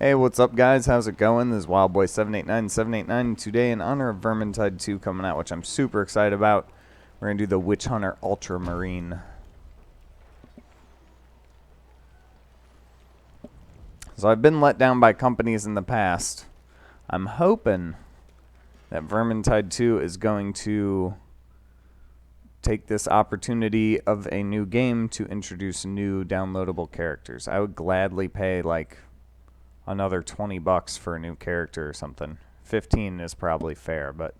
Hey, what's up, guys? How's it going? This is WildBoy789. Today, in honor of Vermintide 2 coming out, which I'm super excited about, we're going to do the Witch Hunter Ultramarine. So I've been let down by companies in the past. I'm hoping that Vermintide 2 is going to take this opportunity of a new game to introduce new downloadable characters. I would gladly pay, like, another $20 for a new character or something. 15 is probably fair, but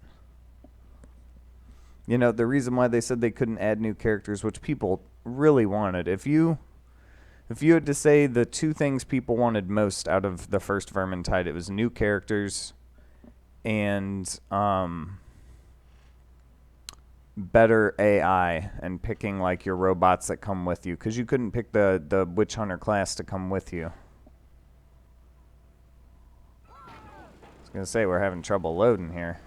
you know, the reason why they said they couldn't add new characters, which people really wanted, if you had to say the two things people wanted most out of the first Vermintide, it was new characters and better AI and picking like your robots that come with you, because you couldn't pick the Witch Hunter class to come with you. Gonna say we're having trouble loading here.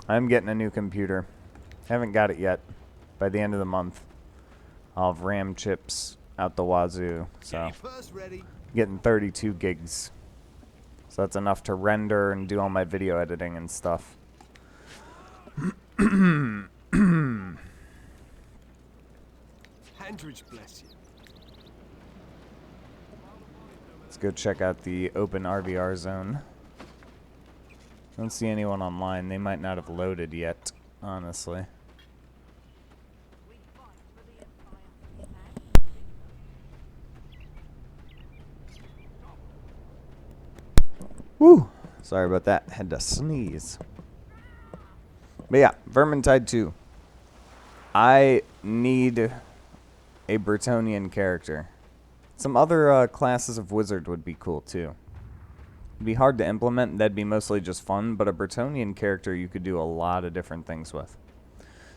I'm getting a new computer. Haven't got it yet. By the end of the month, I'll have RAM chips out the wazoo. So getting 32 gigs. So that's enough to render and do all my video editing and stuff. Handridge bless you. Let's go check out the open RVR zone. Don't see anyone online. They might not have loaded yet, honestly. Woo! Sorry about that. Had to sneeze. But yeah, Vermintide 2. I need a Bretonnian character. Some other classes of wizard would be cool too. It'd be hard to implement, that'd be mostly just fun, but a Bretonnian character you could do a lot of different things with.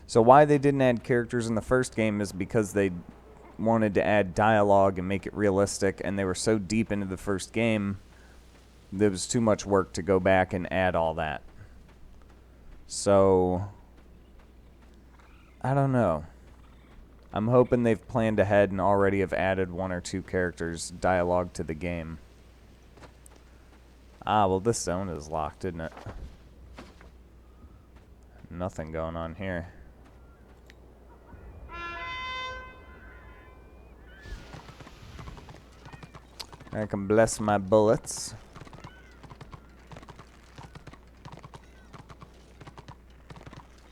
So why they didn't add characters in the first game is because they wanted to add dialogue and make it realistic, and they were so deep into the first game, there was too much work to go back and add all that. So, I don't know. I'm hoping they've planned ahead and already have added one or two characters' dialogue to the game. Ah, well, this zone is locked, isn't it? Nothing going on here. I can bless my bullets.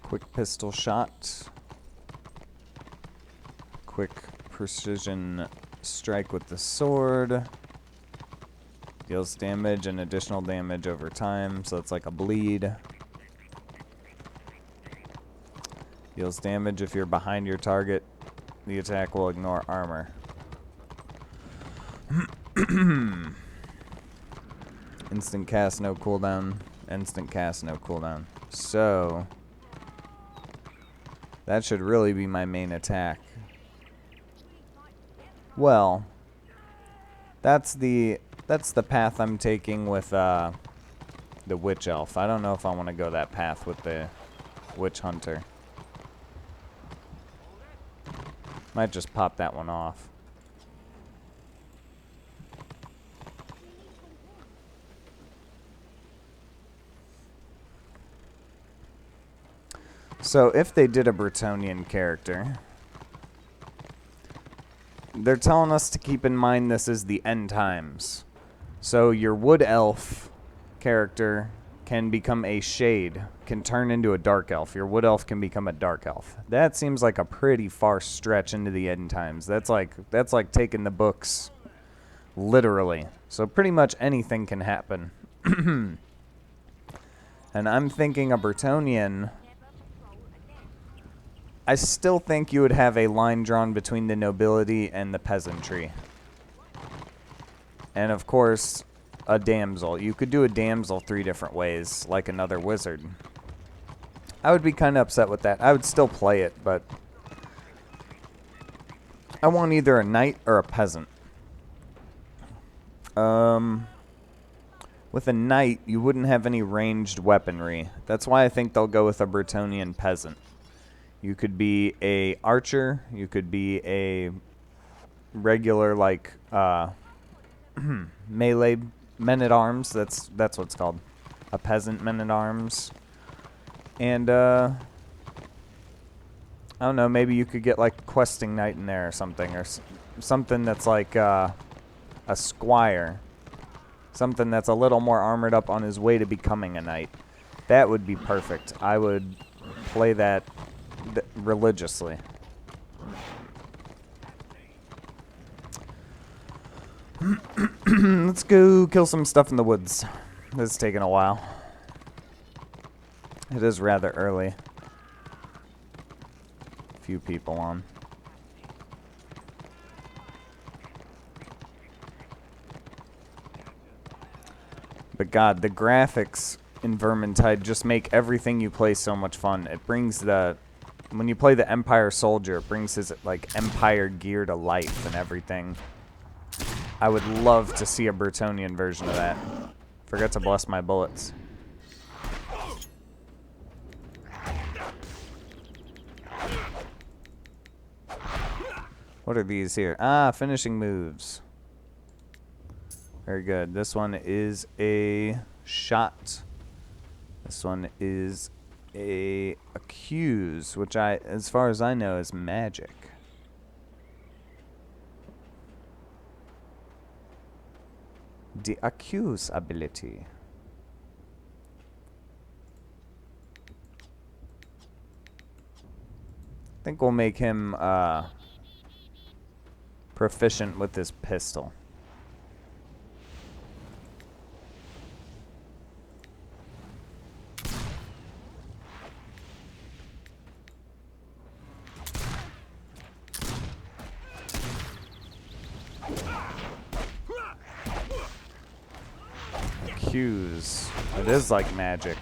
Quick pistol shot. Quick precision strike with the sword. Deals damage and additional damage over time, so it's like a bleed. Deals damage if you're behind your target. The attack will ignore armor. Instant cast, no cooldown. Instant cast, no cooldown. So that should really be my main attack. Well, that's the path I'm taking with the Witch Elf. I don't know if I want to go that path with the Witch Hunter. Might just pop that one off. So if they did a Bretonnian character, they're telling us to keep in mind this is the end times. So your wood elf character can become a shade, can turn into a dark elf. Your wood elf can become a dark elf. That seems like a pretty far stretch into the end times. That's like taking the books literally. So pretty much anything can happen. And I'm thinking a Bretonnian. I still think you would have a line drawn between the nobility and the peasantry. And of course, a damsel. You could do a damsel 3 different ways, like another wizard. I would be kind of upset with that. I would still play it, but I want either a knight or a peasant. With a knight, you wouldn't have any ranged weaponry. That's why I think they'll go with a Bretonnian peasant. You could be a archer. You could be a regular, like, melee men-at-arms. That's what it's called. A peasant men-at-arms. And, I don't know, maybe you could get, like, questing knight in there or something. Or something that's like, a squire. Something that's a little more armored up on his way to becoming a knight. That would be perfect. I would play that religiously. Let's go kill some stuff in the woods. This is taking a while. It is rather early. Few people on. But God, the graphics in Vermintide just make everything you play so much fun. It brings the... When you play the Empire Soldier, it brings his, like, Empire gear to life and everything. I would love to see a Bretonnian version of that. Forgot to bless my bullets. What are these here? Ah, finishing moves. Very good. This one is a shot. This one is a accuse, which as far as I know, is magic. The accuse ability. I think we'll make him proficient with this pistol. Accuse. It is like magic.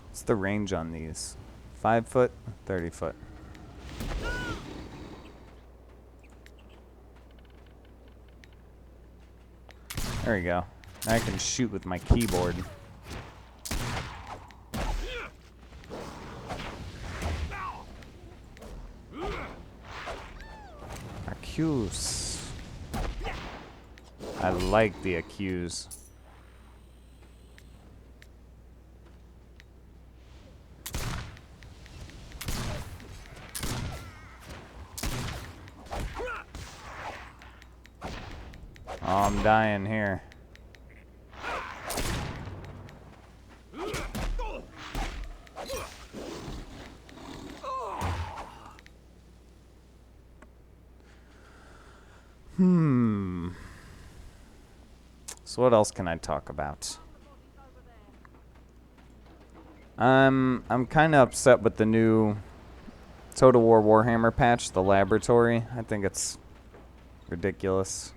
What's the range on these? 5 foot, 30 foot. There we go. Now I can shoot with my keyboard. Accuse. I like the accuse. Oh, I'm dying here. So what else can I talk about? I'm kind of upset with the new Total War Warhammer patch, the laboratory. I think it's ridiculous.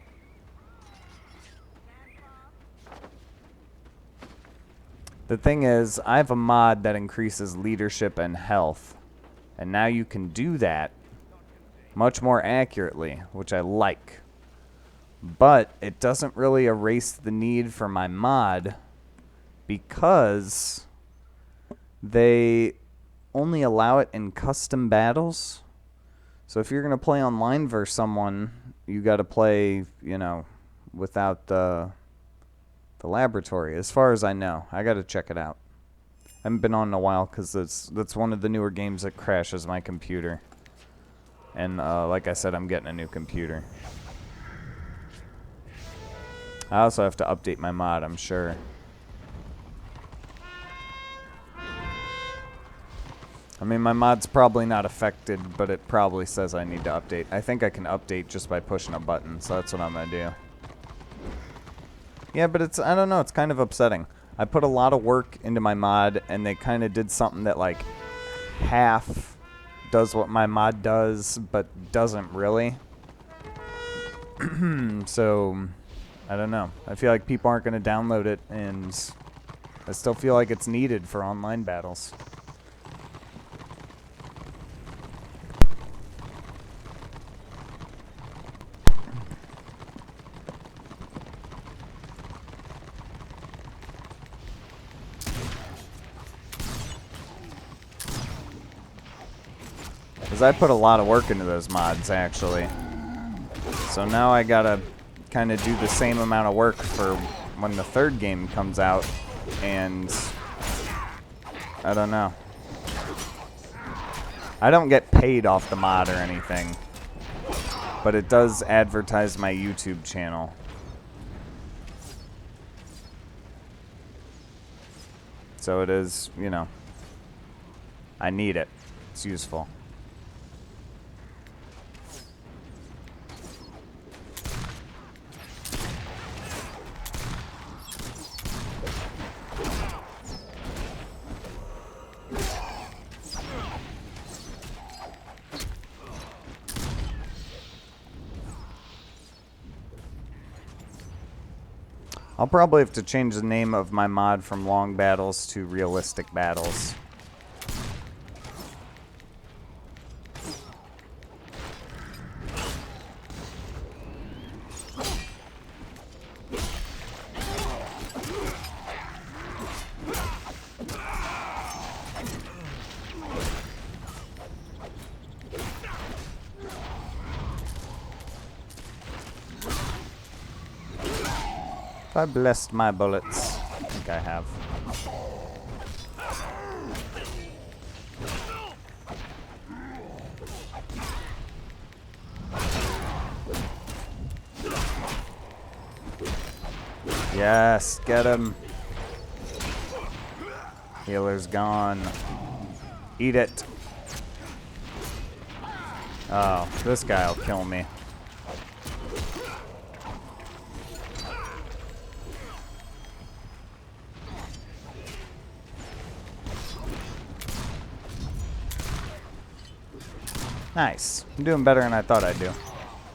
The thing is, I have a mod that increases leadership and health. And now you can do that much more accurately, which I like. But it doesn't really erase the need for my mod because they only allow it in custom battles. So if you're going to play online versus someone, you got to play, you know, without the laboratory, as far as I know. I got to check it out. I haven't been on in a while because that's one of the newer games that crashes my computer. And like I said, I'm getting a new computer. I also have to update my mod, I'm sure. I mean, my mod's probably not affected, but it probably says I need to update. I think I can update just by pushing a button, so that's what I'm going to do. Yeah, but it's, I don't know, it's kind of upsetting. I put a lot of work into my mod, and they kind of did something that, like, half does what my mod does, but doesn't really. So, I don't know. I feel like people aren't going to download it, and I still feel like it's needed for online battles. Because I put a lot of work into those mods, actually. So now I gotta kind of do the same amount of work for when the third game comes out. And I don't know. I don't get paid off the mod or anything. But it does advertise my YouTube channel. So it is, you know, I need it. It's useful. I'll probably have to change the name of my mod from Long Battles to Realistic Battles. I blessed my bullets. I think I have. Yes, get him. Healer's gone. Eat it. Oh, this guy'll kill me. Nice. I'm doing better than I thought I'd do.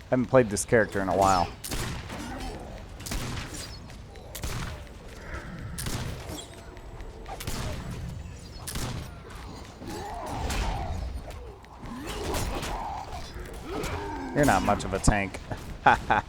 Haven't played this character in a while. You're not much of a tank. Haha.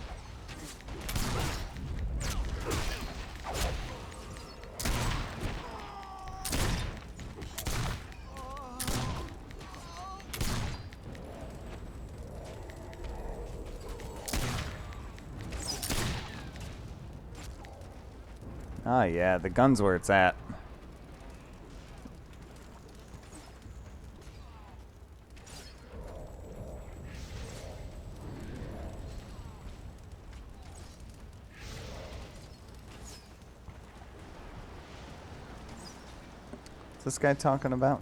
Oh yeah, the gun's where it's at. What's this guy talking about?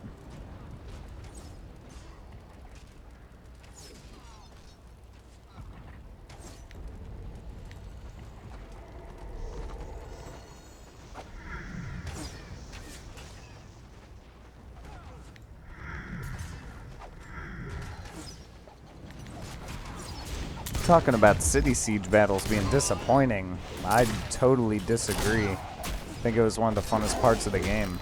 Talking about city siege battles being disappointing. I totally disagree. I think it was one of the funnest parts of the game.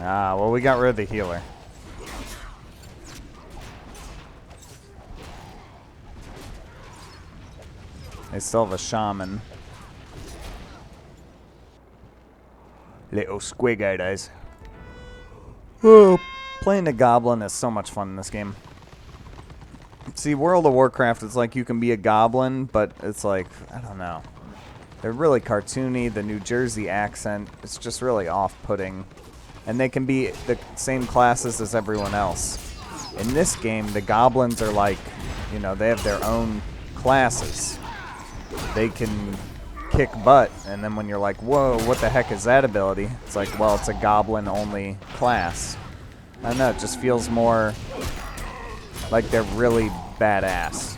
Ah, well, we got rid of the healer. They still have a shaman. Little squig-eyes. Oh, playing a goblin is so much fun in this game. See, World of Warcraft, it's like you can be a goblin, but it's like, I don't know. They're really cartoony. The New Jersey accent, it's just really off-putting. And they can be the same classes as everyone else. In this game, the goblins are like, you know, they have their own classes. They can kick butt, and then when you're like, whoa, what the heck is that ability? It's like, well, it's a goblin-only class. I don't know, it just feels more like they're really badass.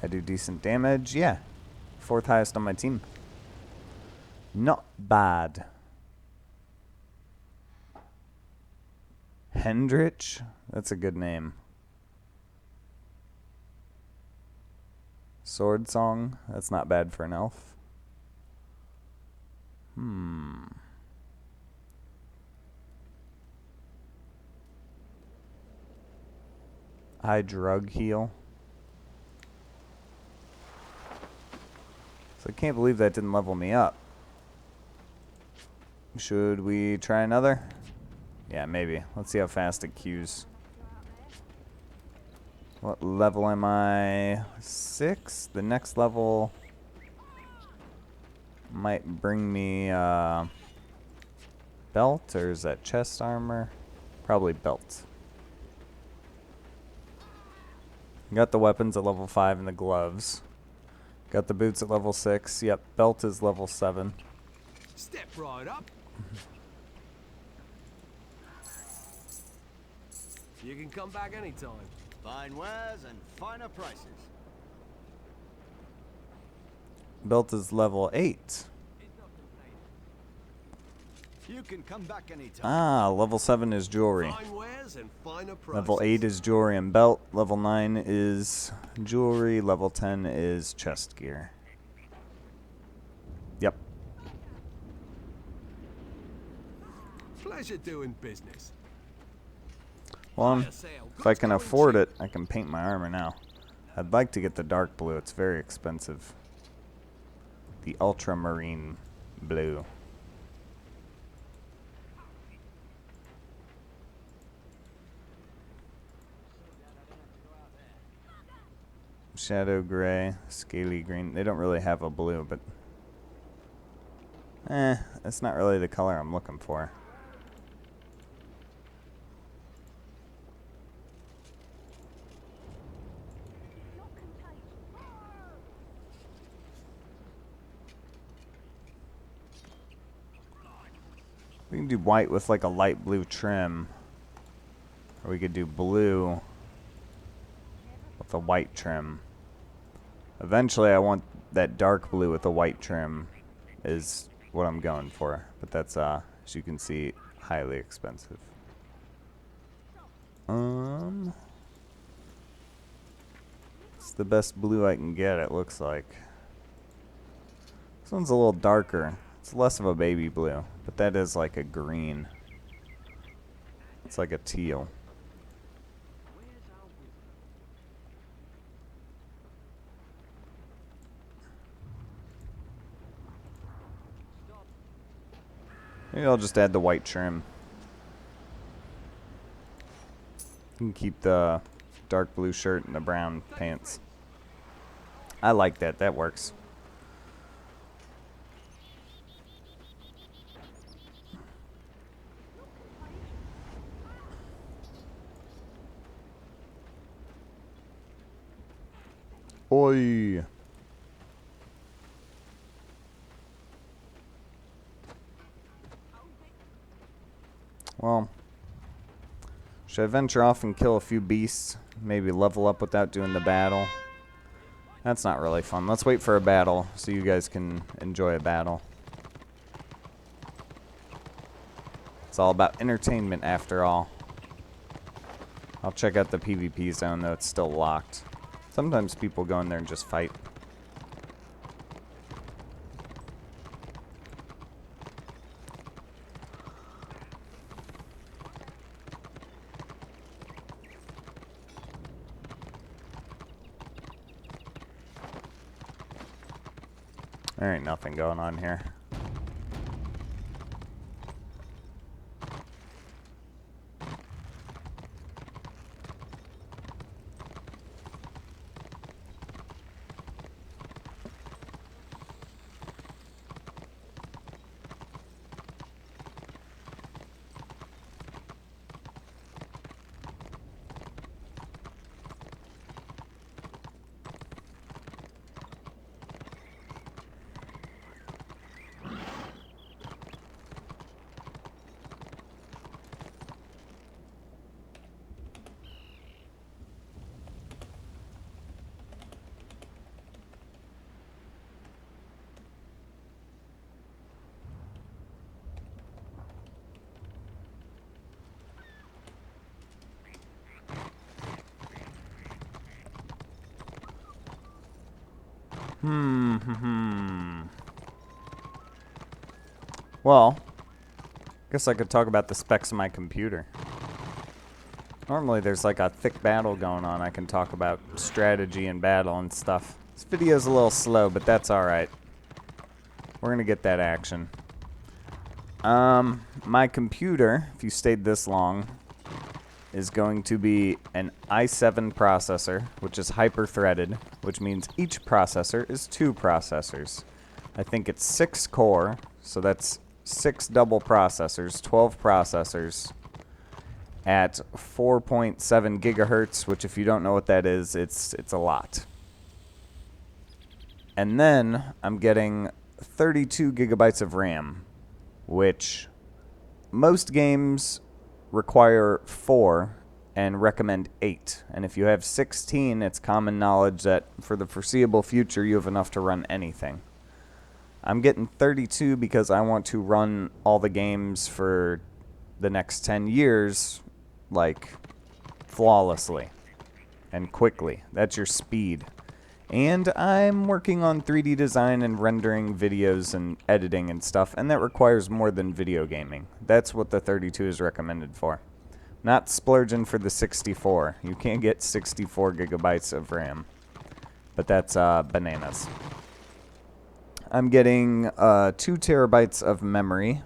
I do decent damage. Yeah. 4th highest on my team. Not bad. Hendrich? That's a good name. Sword Song? That's not bad for an elf. I drug heal. So I can't believe that didn't level me up. Should we try another? Yeah, maybe. Let's see how fast it queues. What level am I? 6? The next level might bring me belt, or is that chest armor? Probably belt. Got the weapons at level 5 and the gloves. Got the boots at level 6. Yep, belt is level 7. Step right up. You can come back anytime. Fine wares and finer prices. Belt is level 8. You can come back anytime. Ah, level 7 is jewelry. Fine wares and finer prices. Level 8 is jewelry and belt. Level 9 is jewelry. Level 10 is chest gear. Yep. Pleasure doing business. Well, if I can afford it, I can paint my armor now. I'd like to get the dark blue. It's very expensive. The ultramarine blue. Shadow gray, scaly green. They don't really have a blue, but that's not really the color I'm looking for. We can do white with like a light blue trim. Or we could do blue with a white trim. Eventually I want that dark blue with a white trim is what I'm going for. But that's, as you can see, highly expensive. It's the best blue I can get, it looks like. This one's a little darker. It's less of a baby blue, but that is like a green. It's like a teal. Maybe I'll just add the white trim. You can keep the dark blue shirt and the brown pants. I like that. That works. Oi. Well, should I venture off and kill a few beasts? Maybe level up without doing the battle? That's not really fun. Let's wait for a battle so you guys can enjoy a battle. It's all about entertainment after all. I'll check out the PvP zone, though it's still locked. Sometimes people go in there and just fight. There ain't nothing going on here. Well, guess I could talk about the specs of my computer. Normally there's like a thick battle going on. I can talk about strategy and battle and stuff. This video's a little slow, but that's alright. We're gonna get that action. My computer, if you stayed this long, is going to be an i7 processor, which is hyper-threaded, which means each processor is 2 processors. I think it's 6 core, so that's 6 double processors, 12 processors at 4.7 gigahertz, which if you don't know what that is, it's a lot. And then I'm getting 32 gigabytes of RAM, which most games require 4 and recommend 8. And if you have 16, it's common knowledge that for the foreseeable future you have enough to run anything. I'm getting 32 because I want to run all the games for the next 10 years, like, flawlessly and quickly. That's your speed. And I'm working on 3D design and rendering videos and editing and stuff, and that requires more than video gaming. That's what the 32 is recommended for. Not splurging for the 64. You can't get 64 gigabytes of RAM. But that's bananas. I'm getting 2 terabytes of memory.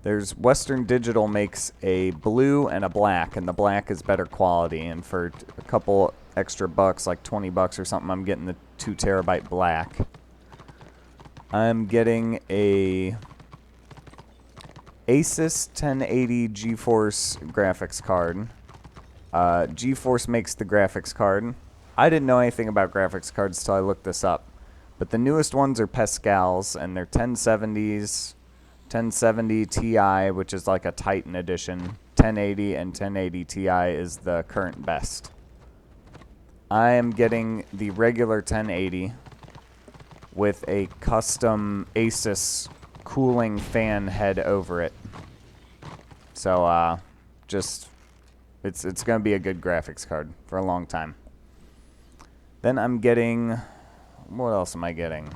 There's Western Digital makes a blue and a black, and the black is better quality. And for a couple extra bucks, like 20 bucks or something, I'm getting the 2 terabyte black. I'm getting a Asus 1080 GeForce graphics card. GeForce makes the graphics card. I didn't know anything about graphics cards till I looked this up. But the newest ones are Pascals, and they're 1070s, 1070 Ti, which is like a Titan edition. 1080 and 1080 Ti is the current best. I am getting the regular 1080 with a custom Asus cooling fan head over it. So, just, it's going to be a good graphics card for a long time. Then I'm getting, what else am I getting?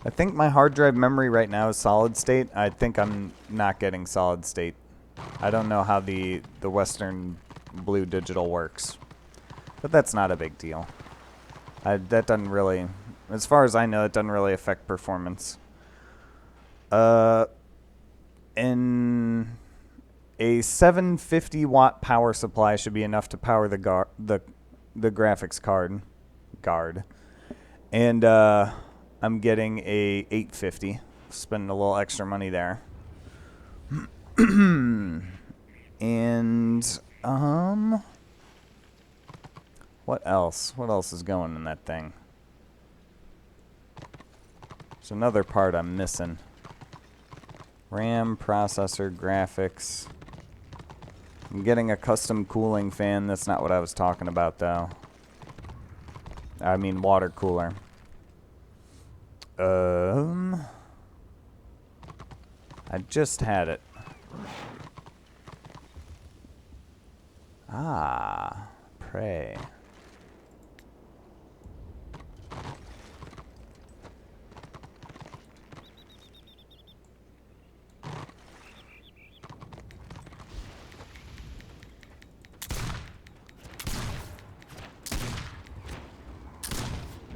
I think my hard drive memory right now is solid state. I think I'm not getting solid state. I don't know how the Western Blue Digital works. But that's not a big deal. That doesn't really, as far as I know, it doesn't really affect performance. In a 750 watt power supply should be enough to power the graphics card. And I'm getting a 850. Spending a little extra money there. And what else? What else is going in that thing? There's another part I'm missing. RAM, processor, graphics. I'm getting a custom cooling fan. That's not what I was talking about, though. I mean water cooler. I just had it. Pray.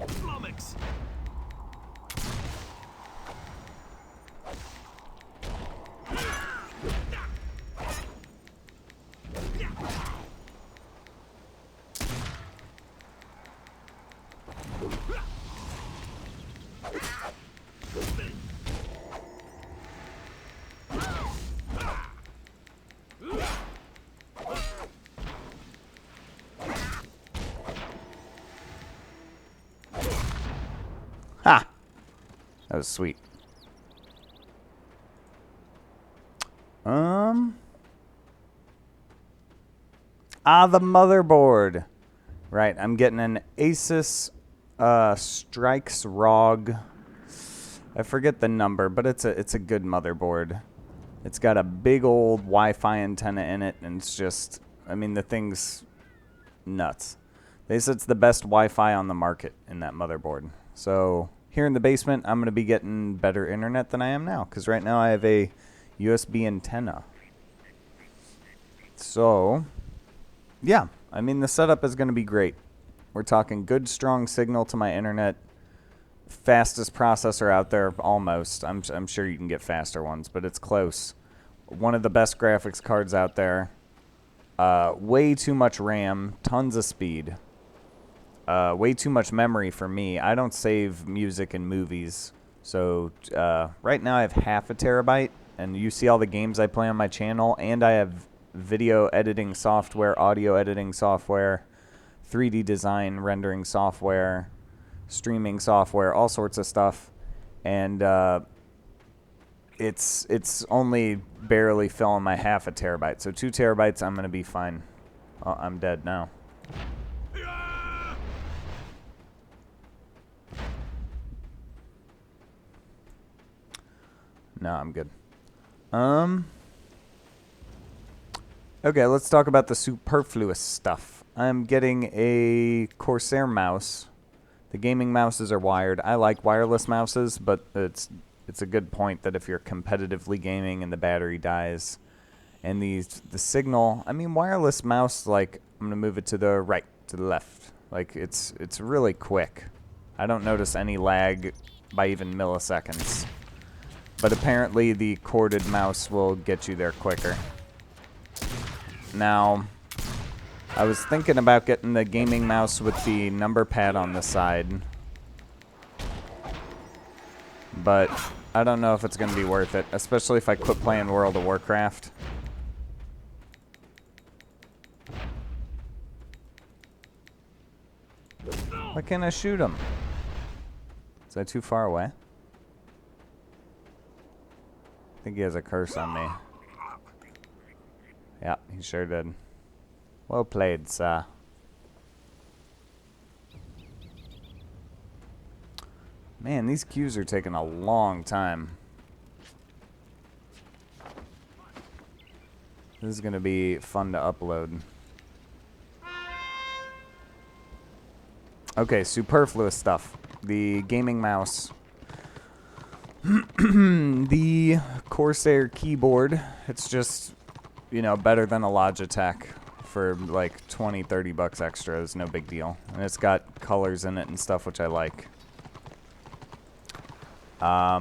Flummox. Ha! That was sweet. The motherboard. Right, I'm getting an Asus Strix ROG. I forget the number, but it's a good motherboard. It's got a big old Wi-Fi antenna in it, and it's just, I mean, the thing's nuts. They said it's the best Wi-Fi on the market in that motherboard. So here in the basement, I'm going to be getting better internet than I am now, because right now I have a USB antenna. So, yeah, I mean, the setup is going to be great. We're talking good, strong signal to my internet. Fastest processor out there, almost. I'm sure you can get faster ones, but it's close. One of the best graphics cards out there. Way too much RAM, tons of speed. Way too much memory for me. I don't save music and movies. So right now I have half a terabyte, and you see all the games I play on my channel, and I have video editing software, audio editing software, 3D design rendering software, streaming software, all sorts of stuff. And it's only barely filling my half a terabyte. So 2 terabytes, I'm going to be fine. Oh, I'm dead now. No, I'm good. Okay, let's talk about the superfluous stuff. I'm getting a Corsair mouse. The gaming mouses are wired. I like wireless mouses, but it's a good point that if you're competitively gaming and the battery dies, and the signal, I mean, wireless mouse, like, I'm gonna move it to the right, to the left. Like, it's really quick. I don't notice any lag by even milliseconds. But apparently the corded mouse will get you there quicker. Now, I was thinking about getting the gaming mouse with the number pad on the side. But I don't know if it's going to be worth it, especially if I quit playing World of Warcraft. Why can't I shoot him? Is that too far away? I think he has a curse on me. Yeah, he sure did. Well played, sir. Man, these queues are taking a long time. This is going to be fun to upload. Okay, superfluous stuff. The gaming mouse. The Corsair keyboard. It's just, you know, better than a Logitech for like 20, 30 bucks extra. It's no big deal. And it's got colors in it and stuff, which I like. I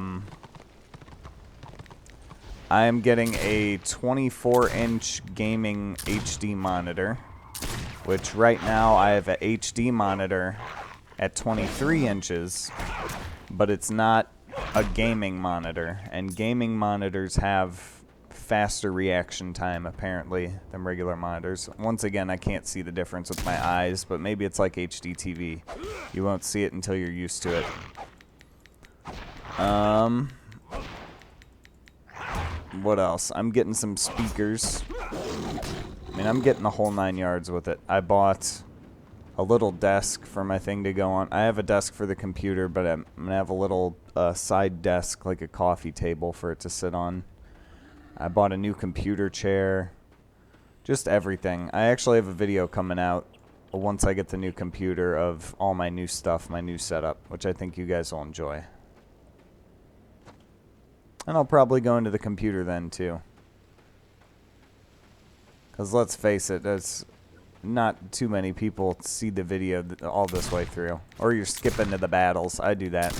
am getting a 24-inch gaming HD monitor, which right now I have an HD monitor at 23 inches, but it's not a gaming monitor, and gaming monitors have faster reaction time apparently than regular monitors. Once again, I can't see the difference with my eyes, but maybe it's like HD TV. You won't see it until you're used to it. What else? I'm getting some speakers. I mean, I'm getting the whole 9 yards with it. I bought a little desk for my thing to go on. I have a desk for the computer, but I'm going to have a little side desk, like a coffee table for it to sit on. I bought a new computer chair. Just everything. I actually have a video coming out once I get the new computer of all my new stuff, my new setup, which I think you guys will enjoy. And I'll probably go into the computer then, too. Because let's face it, there's not too many people see the video all this way through. Or you're skipping to the battles. I do that.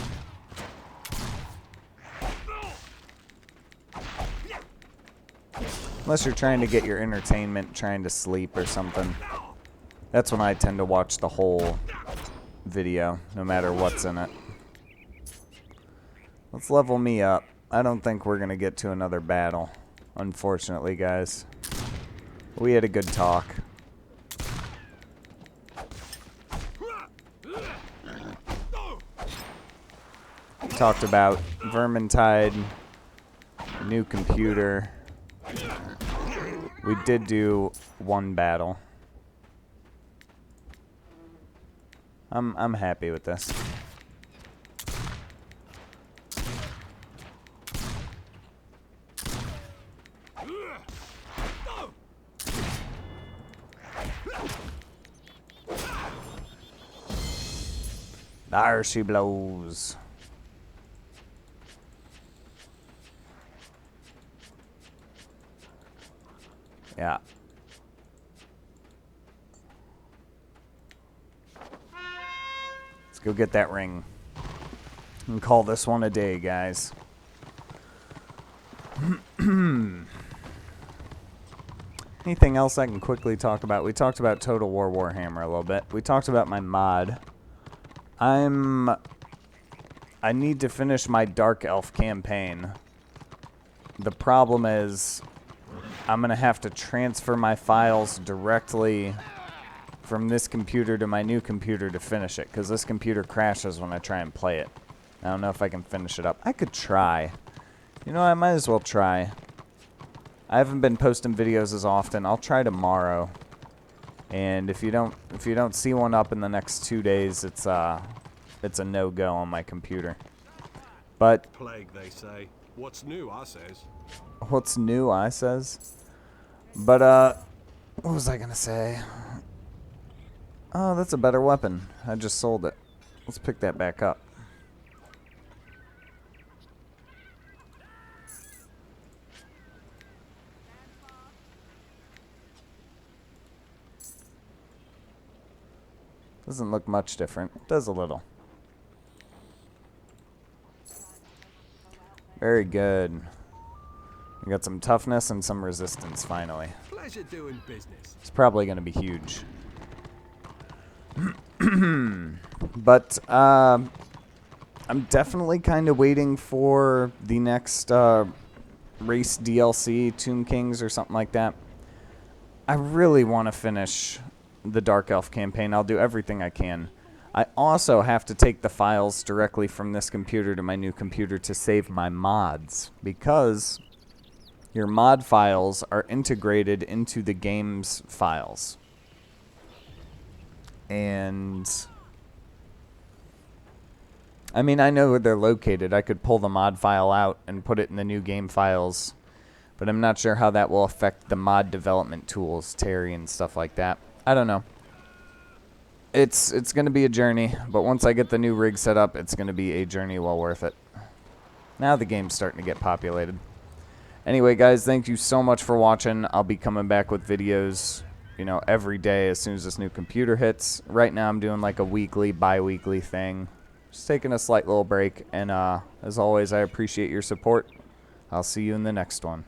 Unless you're trying to get your entertainment, trying to sleep or something. That's when I tend to watch the whole video, no matter what's in it. Let's level me up. I don't think we're going to get to another battle, unfortunately, guys. We had a good talk. We talked about Vermintide, new computer. We did do one battle. I'm happy with this. There she blows. Yeah. Let's go get that ring. And call this one a day, guys. Anything else I can quickly talk about? We talked about Total War Warhammer a little bit. We talked about my mod. I need to finish my Dark Elf campaign. The problem is I'm going to have to transfer my files directly from this computer to my new computer to finish it, because this computer crashes when I try and play it. I don't know if I can finish it up. I could try. You know, I might as well try. I haven't been posting videos as often. I'll try tomorrow. And if you don't see one up in the next 2 days, it's a no-go on my computer. But Plague, they say. What's new, I says. what's new, I says. But what was I gonna say? Oh, that's a better weapon. I just sold it. Let's pick that back up. Doesn't look much different. Does a little. Very good. We got some toughness and some resistance finally. Pleasure doing business. It's probably going to be huge. But I'm definitely kind of waiting for the next race DLC, Tomb Kings or something like that. I really want to finish the Dark Elf campaign. I'll do everything I can. I also have to take the files directly from this computer to my new computer to save my mods, because your mod files are integrated into the game's files. And I mean, I know where they're located. I could pull the mod file out and put it in the new game files, but I'm not sure how that will affect the mod development tools, Terry and stuff like that. I don't know. It's going to be a journey, but once I get the new rig set up, it's going to be a journey well worth it. Now the game's starting to get populated. Anyway, guys, thank you so much for watching. I'll be coming back with videos, you know, every day as soon as this new computer hits. Right now I'm doing like a weekly, bi-weekly thing. Just taking a slight little break, and as always, I appreciate your support. I'll see you in the next one.